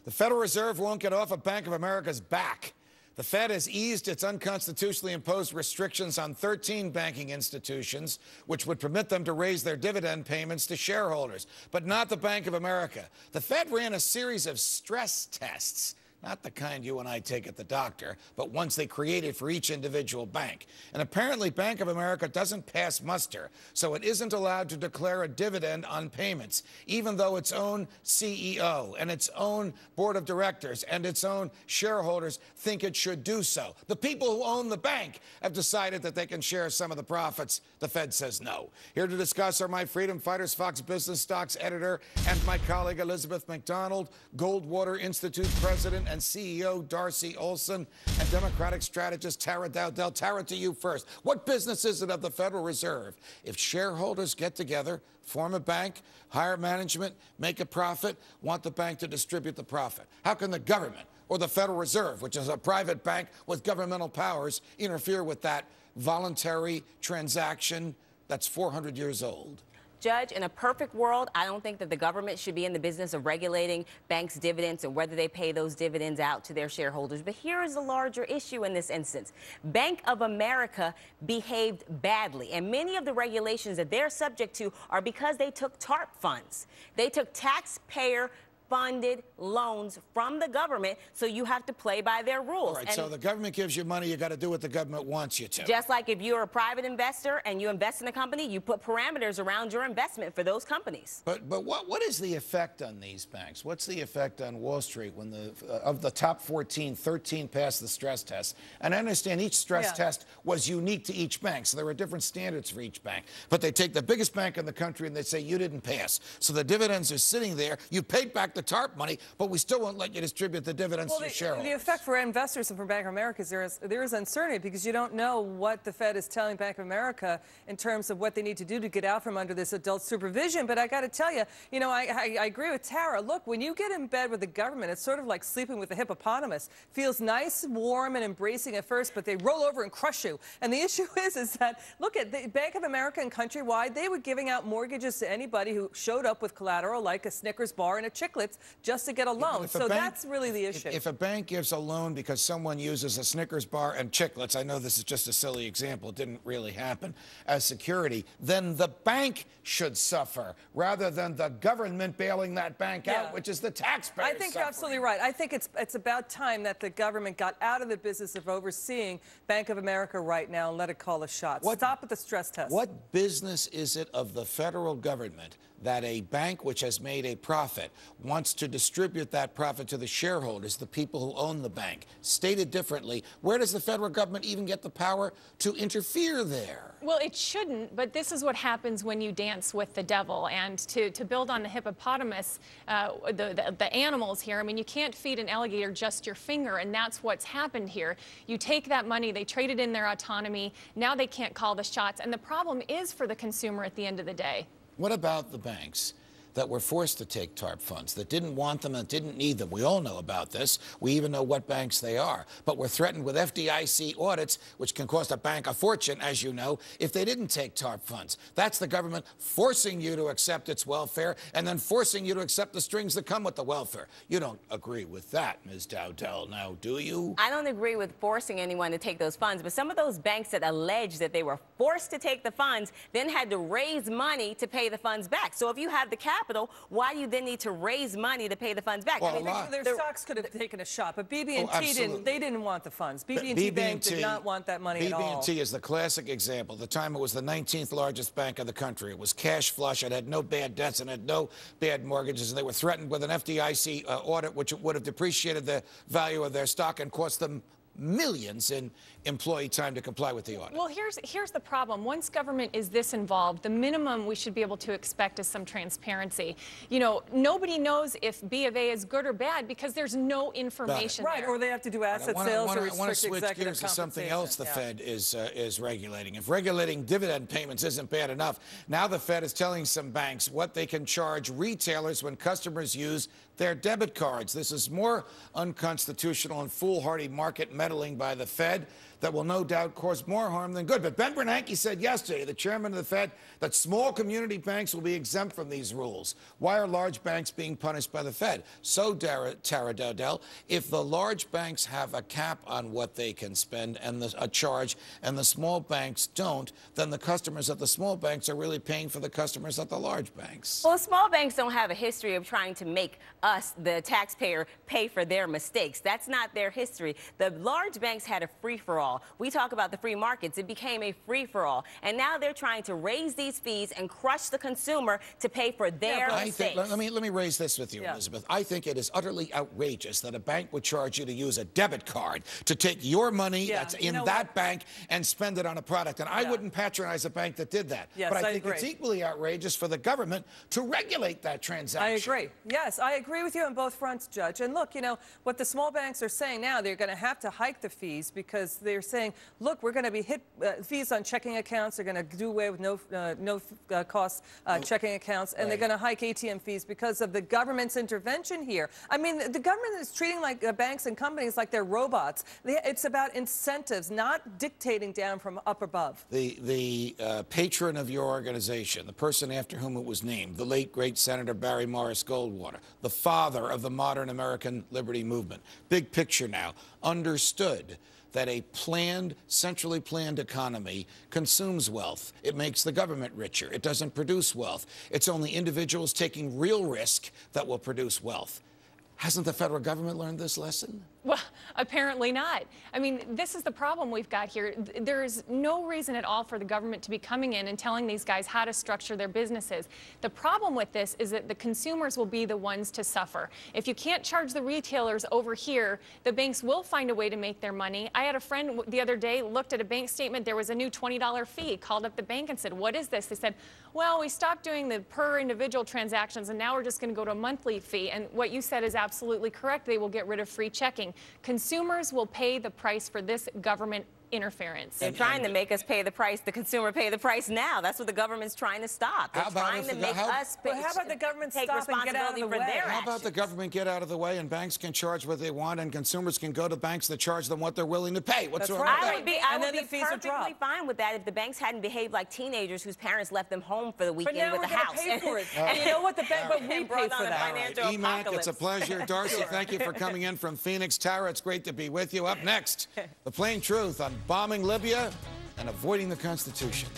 The Federal Reserve won't get off of Bank of America's back. The Fed has eased its unconstitutionally imposed restrictions on 13 banking institutions, which would permit them to raise their dividend payments to shareholders, but not the Bank of America. The Fed ran a series of stress tests, not the kind you and I take at the doctor, but ones they created for each individual bank. And apparently Bank of America doesn't pass muster, so it isn't allowed to declare a dividend on payments, even though its own CEO and its own board of directors and its own shareholders think it should do so. The people who own the bank have decided that they can share some of the profits. The Fed says no. Here to discuss are my Freedom Fighters Fox Business Stocks editor and my colleague Elizabeth McDonald, Goldwater Institute president and CEO Darcy Olson, and Democratic strategist Tara Dowdell. Tara, to you first. What business is it of the Federal Reserve if shareholders get together, form a bank, hire management, make a profit, want the bank to distribute the profit? How can the government or the Federal Reserve, which is a private bank with governmental powers, interfere with that voluntary transaction that's 400 years old? Judge, in a perfect world, I don't think that the government should be in the business of regulating banks' dividends and whether they pay those dividends out to their shareholders. But here is the larger issue in this instance. Bank of America behaved badly, and many of the regulations that they're subject to are because they took TARP funds. They took taxpayer-funded loans from the government, so you have to play by their rules. All right, so the government gives you money, you got to do what the government wants you to. Just like if you're a private investor and you invest in a company, you put parameters around your investment for those companies. But what is the effect on these banks? What's the effect on Wall Street when of the top 14, 13 passed the stress test? And I understand each stress test was unique to each bank, so there were different standards for each bank. But they take the biggest bank in the country and they say you didn't pass. So the dividends are sitting there. You paid back the TARP money, but we still won't let you distribute the dividends to shareholders. The effect for investors and for Bank of America is there is uncertainty because you don't know what the Fed is telling Bank of America in terms of what they need to do to get out from under this adult supervision. But I got to tell you, I agree with Tara. Look, when you get in bed with the government, it's sort of like sleeping with a hippopotamus. Feels nice, warm, and embracing at first, but they roll over and crush you. And the issue is that, look at the Bank of America and Countrywide, they were giving out mortgages to anybody who showed up with collateral like a Snickers bar and a Chiclets just to get a loan. So that's really the issue. If a bank gives a loan because someone uses a Snickers bar and Chiclets, I know this is just a silly example, it didn't really happen, as security, then the bank should suffer rather than the government bailing that bank out, which is the taxpayer. I think you're absolutely right. I think it's about time that the government got out of the business of overseeing Bank of America right now and let it call a shot. Stop with the stress test. What business is it of the federal government that a bank which has made a profit wants to distribute that profit to the shareholders, the people who own the bank? Stated differently, where does the federal government even get the power to interfere there? Well, it shouldn't, but this is what happens when you dance with the devil. And to build on the hippopotamus, the animals here, I mean, you can't feed an alligator just your finger, and that's what's happened here. You take that money, they traded in their autonomy, now they can't call the shots, and the problem is for the consumer at the end of the day. What about the banks that were forced to take TARP funds, that didn't want them and didn't need them? We all know about this. We even know what banks they are. But we're threatened with FDIC audits, which can cost a bank a fortune, as you know, if they didn't take TARP funds. That's the government forcing you to accept its welfare and then forcing you to accept the strings that come with the welfare. You don't agree with that, Ms. Dowdell, now, do you? I don't agree with forcing anyone to take those funds, but some of those banks that allege that they were forced to take the funds then had to raise money to pay the funds back. So if you have the capital, why do you then need to raise money to pay the funds back? Well, I mean, their stocks could have taken a shot, but BB&T didn't want the funds. BB&T Bank did not want that money at all. BB&T is the classic example. At the time, it was the 19th largest bank of the country. It was cash flush. It had no bad debts and had no bad mortgages, and they were threatened with an FDIC audit, which would have depreciated the value of their stock and cost them millions in employee time to comply with the audit. Well, here's the problem. Once government is this involved, the minimum we should be able to expect is some transparency. You know, nobody knows if B of A is good or bad because there's no information there. Right, or they have to do asset sales or restrict executive compensation. I want to switch gears to something else the Fed is regulating. If regulating dividend payments isn't bad enough, now the Fed is telling some banks what they can charge retailers when customers use their debit cards. This is more unconstitutional and foolhardy market meddling by the Fed that will no doubt cause more harm than good. But Ben Bernanke said yesterday, the chairman of the Fed, that small community banks will be exempt from these rules. Why are large banks being punished by the Fed? So, Tara Dowdell, if the large banks have a cap on what they can spend and a charge, and the small banks don't, then the customers at the small banks are really paying for the customers at the large banks. Well, small banks don't have a history of trying to make us, the taxpayer, pay for their mistakes. That's not their history. The large banks had a free-for-all. We talk about the free markets. It became a free-for-all. And now they're trying to raise these fees and crush the consumer to pay for their mistakes. Let me raise this with you, Elizabeth. I think it is utterly outrageous that a bank would charge you to use a debit card to take your money that's in that bank and spend it on a product. And I wouldn't patronize a bank that did that. Yes, but I think it's equally outrageous for the government to regulate that transaction. I agree. Yes, I agree with you on both fronts, Judge. And look, you know, what the small banks are saying now, they're going to have to hike the fees because they're saying, look, we're going to be hit fees on checking accounts. They're going to do away with no cost checking accounts, and they're going to hike ATM fees because of the government's intervention here. I mean, the government is treating banks and companies like they're robots. It's about incentives, not dictating down from up above. The patron of your organization, the person after whom it was named, the late, great Senator Barry Morris Goldwater, the father of the modern American liberty movement, big picture now, understood that a planned, centrally planned economy consumes wealth. It makes the government richer. It doesn't produce wealth. It's only individuals taking real risk that will produce wealth. Hasn't the federal government learned this lesson? Well, apparently not. I mean, this is the problem we've got here. There is no reason at all for the government to be coming in and telling these guys how to structure their businesses. The problem with this is that the consumers will be the ones to suffer. If you can't charge the retailers over here, the banks will find a way to make their money. I had a friend the other day looked at a bank statement. There was a new $20 fee. Called up the bank and said, what is this? They said, well, we stopped doing the per individual transactions, and now we're just going to go to a monthly fee. And what you said is absolutely correct. They will get rid of free checking. Consumers will pay the price for this government interference. They're trying to make us pay the price, the consumer pay the price now. That's what the government's trying to stop. They're trying to make us pay. How about the government take stop and get out of the way? How about the government get out of the way and banks can charge what they want and consumers can go to banks that charge them what they're willing to pay? What's wrong with that? I would be perfectly fine with that if the banks hadn't behaved like teenagers whose parents left them home for the weekend with the house. Pay for it. And you know what? The bank, but we pay for that. EMAC, it's a pleasure. Darcy, thank you for coming in from Phoenix. Tara, it's great to be with you. Up next, the plain truth on bombing Libya and avoiding the Constitution.